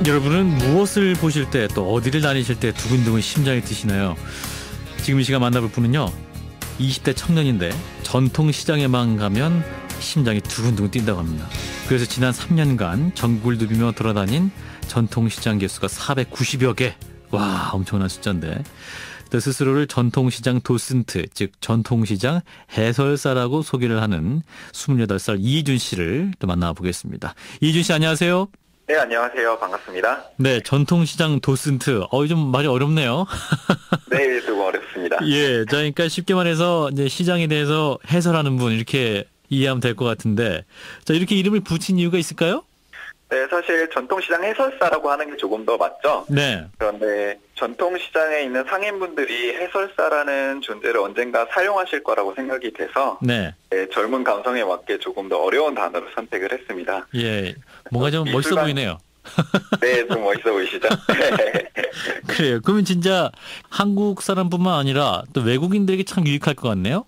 여러분은 무엇을 보실 때 또 어디를 다니실 때 두근두근 심장이 뛰시나요? 지금 이 시간 만나볼 분은요, 20대 청년인데 전통시장에만 가면 심장이 두근두근 뛴다고 합니다. 그래서 지난 3년간 전국을 누비며 돌아다닌 전통시장 개수가 490여 개. 와, 엄청난 숫자인데, 또 스스로를 전통시장 도슨트, 즉 전통시장 해설사라고 소개를 하는 28살 이희준 씨를 또 만나보겠습니다. 이희준 씨, 안녕하세요. 네, 안녕하세요. 반갑습니다. 네, 전통시장 도슨트. 좀 말이 어렵네요. 네, 조금 어렵습니다. 예, 자, 그러니까 쉽게 말해서 이제 시장에 대해서 해설하는 분, 이렇게 이해하면 될 것 같은데, 자, 이렇게 이름을 붙인 이유가 있을까요? 네, 사실 전통시장 해설사라고 하는 게 조금 더 맞죠? 네. 그런데 전통시장에 있는 상인분들이 해설사라는 존재를 언젠가 사용하실 거라고 생각이 돼서 네. 네, 젊은 감성에 맞게 조금 더 어려운 단어로 선택을 했습니다. 예, 뭔가 좀 멋있어 보이네요. 네, 좀 멋있어 보이시죠? 그래요. 그러면 진짜 한국 사람뿐만 아니라 또 외국인들에게 참 유익할 것 같네요.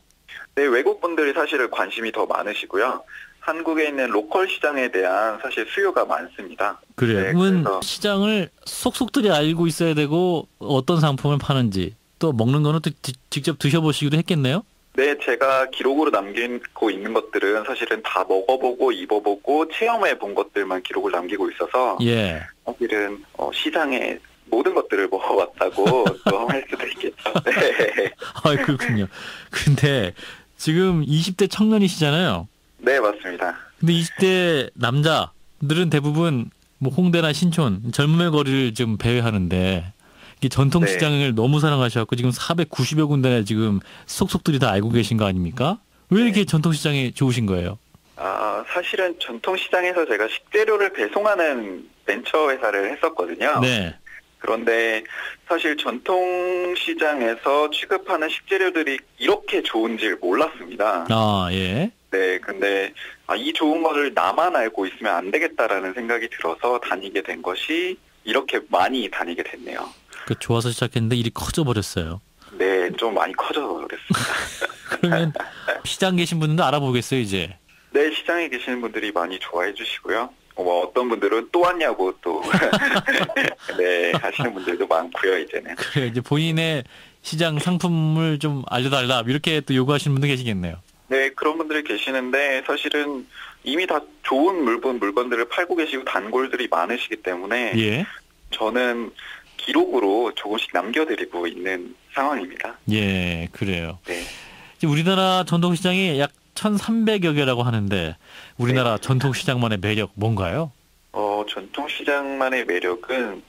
네, 외국분들이 사실은 관심이 더 많으시고요. 한국에 있는 로컬 시장에 대한 사실 수요가 많습니다. 그래요. 네, 그러면 그래서 시장을 속속들이 알고 있어야 되고, 어떤 상품을 파는지, 또 먹는 거는 또 직접 드셔보시기도 했겠네요? 네, 제가 기록으로 남기고 있는 것들은 사실은 다 먹어보고 입어보고 체험해 본 것들만 기록을 남기고 있어서 예. 사실은 시장의 모든 것들을 먹어봤다고 또 할 수도 있겠죠. 네. 아, 그렇군요. 근데 지금 20대 청년이시잖아요. 네, 맞습니다. 근데 20대 남자들은 대부분 뭐 홍대나 신촌, 젊음의 거리를 지금 배회하는데, 이게 전통시장을 너무 사랑하셔갖고 지금 490여 군데나 지금 속속들이 다 알고 계신 거 아닙니까? 왜 이렇게 전통시장이 좋으신 거예요? 사실은 전통시장에서 제가 식재료를 배송하는 벤처 회사를 했었거든요. 네. 그런데 사실 전통시장에서 취급하는 식재료들이 이렇게 좋은지를 몰랐습니다. 아, 예. 네, 근데 이 좋은 거를 나만 알고 있으면 안 되겠다라는 생각이 들어서 다니게 된 것이 이렇게 많이 다니게 됐네요. 그 좋아서 시작했는데 일이 커져 버렸어요. 네, 좀 많이 커져버렸습니다. 그러면 시장 계신 분들도 알아보겠어요, 이제. 네, 시장에 계시는 분들이 많이 좋아해 주시고요. 어떤 분들은 또 왔냐고 또 네, 하시는 분들도 많고요, 이제는. 그래, 이제 본인의 시장 상품을 좀 알려달라, 이렇게 또 요구하시는 분도 계시겠네요. 네, 그런 분들이 계시는데 사실은 이미 다 좋은 물건들을 팔고 계시고 단골들이 많으시기 때문에 예. 저는 기록으로 조금씩 남겨드리고 있는 상황입니다. 예, 그래요. 네. 이제 우리나라 전통시장이 약 1,300여 개라고 하는데, 우리나라 전통시장만의 매력 뭔가요? 전통시장만의 매력은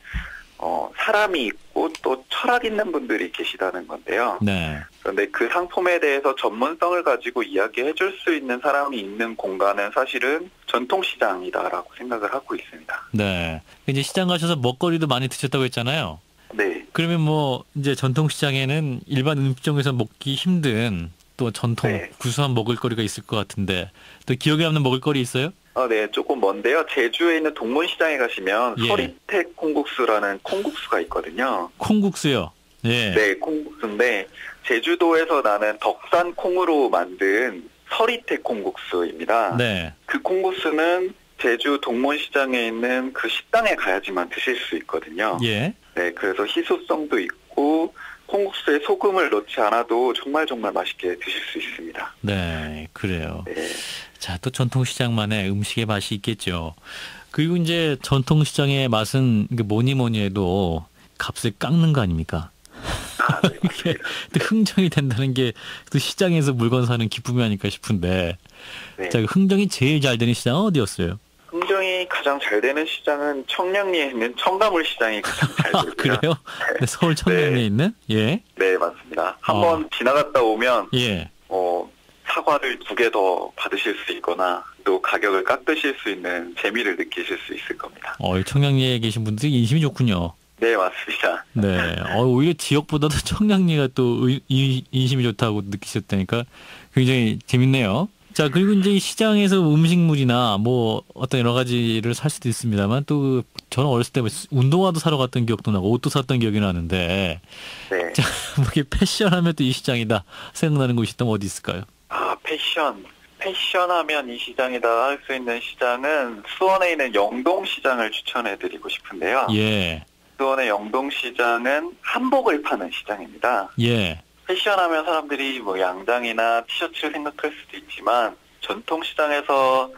사람이 있고 또 철학 있는 분들이 계시다는 건데요. 네. 그런데 그 상품에 대해서 전문성을 가지고 이야기해 줄 수 있는 사람이 있는 공간은 사실은 전통시장이다라고 생각을 하고 있습니다. 네. 이제 시장 가셔서 먹거리도 많이 드셨다고 했잖아요. 네. 그러면 뭐 이제 전통시장에는 일반 음식점에서 먹기 힘든 또 전통 네. 구수한 먹을거리가 있을 것 같은데, 또 기억에 남는 먹을거리 있어요? 네, 조금 먼데요. 제주에 있는 동문시장에 가시면 예. 서리태 콩국수라는 콩국수가 있거든요. 콩국수요. 예. 네, 콩국수인데 제주도에서 나는 덕산 콩으로 만든 서리태 콩국수입니다. 네. 그 콩국수는 제주 동문시장에 있는 그 식당에 가야지만 드실 수 있거든요. 예. 네, 그래서 희소성도 있고 콩국수에 소금을 넣지 않아도 정말 맛있게 드실 수 있습니다. 네, 그래요. 네. 자, 또 전통시장만의 음식의 맛이 있겠죠. 그리고 이제 전통시장의 맛은 뭐니 해도 값을 깎는 거 아닙니까? 네, 이게 또 흥정이 된다는 게 또 시장에서 물건 사는 기쁨이 아닐까 싶은데, 네. 자, 흥정이 제일 잘 되는 시장은 어디였어요? 흥정이 가장 잘 되는 시장은 청량리에 있는 청가물 시장이 가장 잘 되고요. 그래요? 네, 서울 청량리에 네. 있는? 예. 네, 맞습니다. 한번 지나갔다 오면 예. 사과를 2개 더 받으실 수 있거나 또 가격을 깎으실 수 있는 재미를 느끼실 수 있을 겁니다. 청량리에 계신 분들이 인심이 좋군요. 네, 맞습니다. 네. 오히려 지역보다도 청량리가 또 인심이 좋다고 느끼셨다니까 굉장히 재밌네요. 자, 그리고 이제 이 시장에서 음식물이나 뭐 어떤 여러 가지를 살 수도 있습니다만, 또 저는 어렸을 때 운동화도 사러 갔던 기억도 나고 옷도 샀던 기억이 나는데, 네. 자, 뭐 이게 패션하면 또 이 시장이다 생각나는 곳이 있다면 어디 있을까요? 패션. 패션하면 이 시장이다 할 수 있는 시장은 수원에 있는 영동시장을 추천해드리고 싶은데요. 예. 수원의 영동시장은 한복을 파는 시장입니다. 예. 패션하면 사람들이 뭐 양장이나 티셔츠를 생각할 수도 있지만 전통시장에서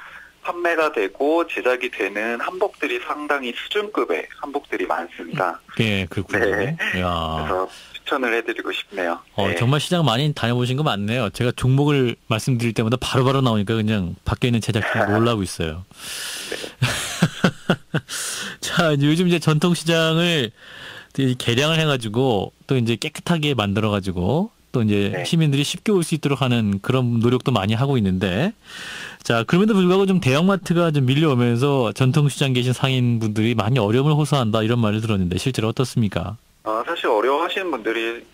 판매가 되고 제작이 되는 한복들이 상당히 수준급의 한복들이 많습니다. 예, 그렇군요. 네. 야. 그래서 추천을 해드리고 싶네요. 네. 정말 시장 많이 다녀보신 거 맞네요. 제가 종목을 말씀드릴 때마다 바로바로 나오니까 그냥 밖에 있는 제작진이 놀라고 있어요. 네. 자, 요즘 이제 전통시장을 개량을 해가지고 또 이제 깨끗하게 만들어가지고 또 이제 네. 시민들이 쉽게 올 수 있도록 하는 그런 노력도 많이 하고 있는데, 자, 그럼에도 불구하고 좀 대형마트가 좀 밀려오면서 전통시장 계신 상인분들이 많이 어려움을 호소한다 이런 말을 들었는데 실제로 어떻습니까? 사실 어려워하시는 분들이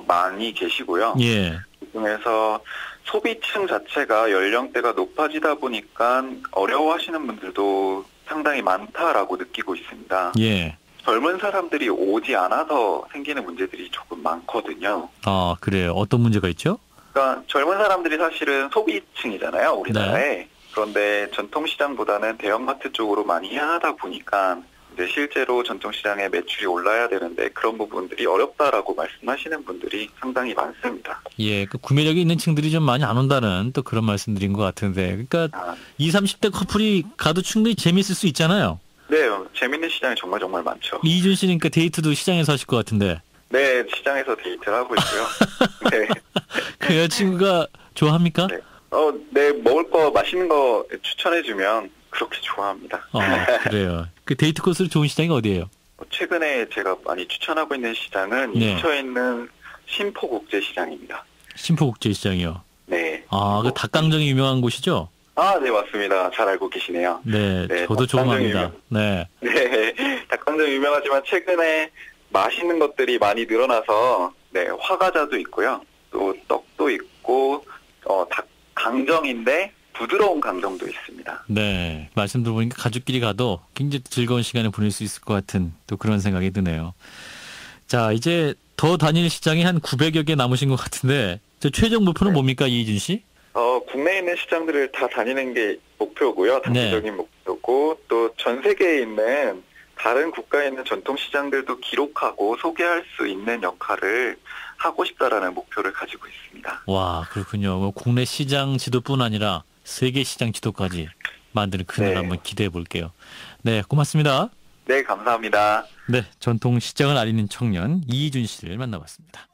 많이 계시고요. 예. 그중에서 소비층 자체가 연령대가 높아지다 보니까 어려워하시는 분들도 상당히 많다라고 느끼고 있습니다. 예. 젊은 사람들이 오지 않아서 생기는 문제들이 조금 많거든요. 아, 그래요. 어떤 문제가 있죠? 그러니까 젊은 사람들이 사실은 소비층이잖아요, 우리나라에. 그런데 전통시장보다는 대형마트 쪽으로 많이 향하다 보니까 이제 실제로 전통시장의 매출이 올라야 되는데 그런 부분들이 어렵다라고 말씀하시는 분들이 상당히 많습니다. 예, 그 구매력이 있는 층들이 좀 많이 안 온다는 또 그런 말씀드린 것 같은데, 그러니까 20, 30대 커플이 가도 충분히 재미있을 수 있잖아요. 네, 재밌는 시장이 정말 많죠. 이준 씨는 그러니까 데이트도 시장에서 하실 것 같은데. 네, 시장에서 데이트를 하고 있고요. 네. 그 여자친구가 좋아합니까? 네. 네, 먹을 거, 맛있는 거 추천해주면 그렇게 좋아합니다. 그래요. 그 데이트 코스로 좋은 시장이 어디예요? 최근에 제가 많이 추천하고 있는 시장은 네. 인천에 있는 신포국제시장입니다. 신포국제시장이요. 네. 그 닭강정이 유명한 곳이죠? 네, 맞습니다. 잘 알고 계시네요. 네, 네, 저도 조금 닭강정이 합니다. 네. 네, 닭강정 유명하지만 최근에 맛있는 것들이 많이 늘어나서 네, 화과자도 있고요. 또 떡도 있고 닭강정인데 부드러운 강정도 있습니다. 네, 말씀 들어보니까 가족끼리 가도 굉장히 즐거운 시간을 보낼 수 있을 것 같은 또 그런 생각이 드네요. 자, 이제 더 다닐 시장이 한 900여 개 남으신 것 같은데 저 최종 목표는 네. 뭡니까, 이준 씨? 국내에 있는 시장들을 다 다니는 게 목표고요. 단기적인 목표고 또 전 세계에 있는 다른 국가에 있는 전통시장들도 기록하고 소개할 수 있는 역할을 하고 싶다라는 목표를 가지고 있습니다. 와, 그렇군요. 뭐 국내 시장 지도뿐 아니라 세계 시장 지도까지 만드는 그날 네. 한번 기대해 볼게요. 네, 고맙습니다. 네, 감사합니다. 네, 전통 시장을 알리는 청년 이준 씨를 만나봤습니다.